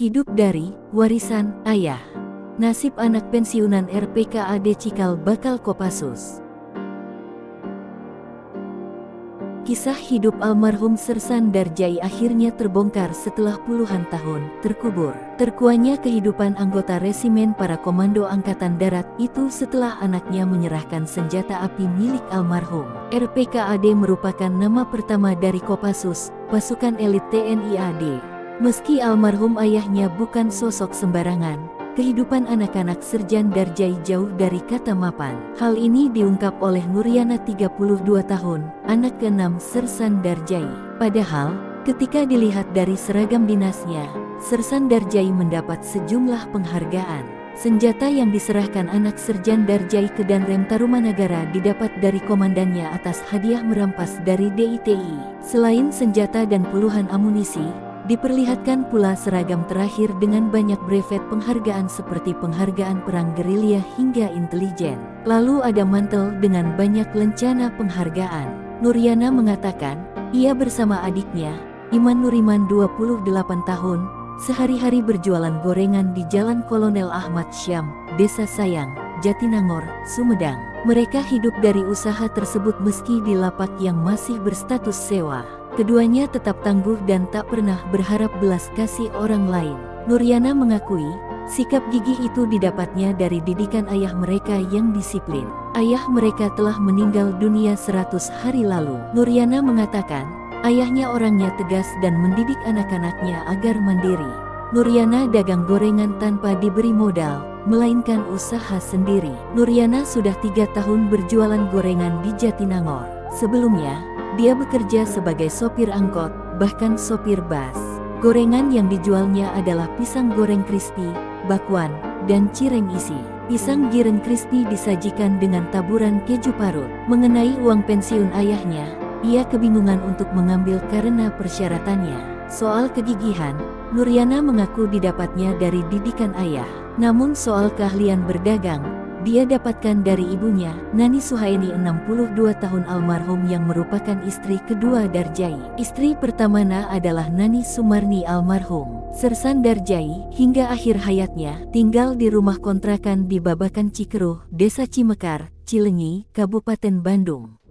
Hidup dari warisan ayah. Nasib anak pensiunan RPKAD Cikal Bakal Kopassus. Kisah hidup almarhum Sersan Darjai akhirnya terbongkar setelah puluhan tahun terkubur. Terkuaknya kehidupan anggota resimen para komando angkatan darat itu setelah anaknya menyerahkan senjata api milik almarhum. RPKAD merupakan nama pertama dari Kopassus, pasukan elit TNI AD. Meski almarhum ayahnya bukan sosok sembarangan, kehidupan anak-anak Sersan Darjai jauh dari kata mapan. Hal ini diungkap oleh Nuriana 32 tahun, anak ke-6 Sersan Darjai. Padahal, ketika dilihat dari seragam dinasnya, Sersan Darjai mendapat sejumlah penghargaan. Senjata yang diserahkan anak Sersan Darjai ke Danrem Tarumanagara didapat dari komandannya atas hadiah merampas dari DITI. Selain senjata dan puluhan amunisi, diperlihatkan pula seragam terakhir dengan banyak brevet penghargaan seperti penghargaan perang gerilya hingga intelijen. Lalu ada mantel dengan banyak lencana penghargaan. Nuriana mengatakan, ia bersama adiknya, Iman Nuriman 28 tahun, sehari-hari berjualan gorengan di Jalan Kolonel Ahmad Syam, Desa Sayang, Jatinangor, Sumedang. Mereka hidup dari usaha tersebut meski di lapak yang masih berstatus sewa. Keduanya tetap tangguh dan tak pernah berharap belas kasih orang lain. Nuriana mengakui, sikap gigih itu didapatnya dari didikan ayah mereka yang disiplin. Ayah mereka telah meninggal dunia 100 hari lalu. Nuriana mengatakan, ayahnya orangnya tegas dan mendidik anak-anaknya agar mandiri. Nuriana dagang gorengan tanpa diberi modal, melainkan usaha sendiri. Nuriana sudah 3 tahun berjualan gorengan di Jatinangor. Sebelumnya, dia bekerja sebagai sopir angkot, bahkan sopir bus. Gorengan yang dijualnya adalah pisang goreng crispy, bakwan, dan cireng isi. Pisang gireng crispy disajikan dengan taburan keju parut. Mengenai uang pensiun ayahnya, ia kebingungan untuk mengambil karena persyaratannya. Soal kegigihan, Nuriana mengaku didapatnya dari didikan ayah. Namun soal keahlian berdagang, dia dapatkan dari ibunya, Nani Suhaini 62 tahun almarhum yang merupakan istri kedua Darjai. Istri pertamanya adalah Nani Sumarni almarhum. Sersan Darjai hingga akhir hayatnya tinggal di rumah kontrakan di Babakan Cikeruh, Desa Cimekar, Cilenyi, Kabupaten Bandung.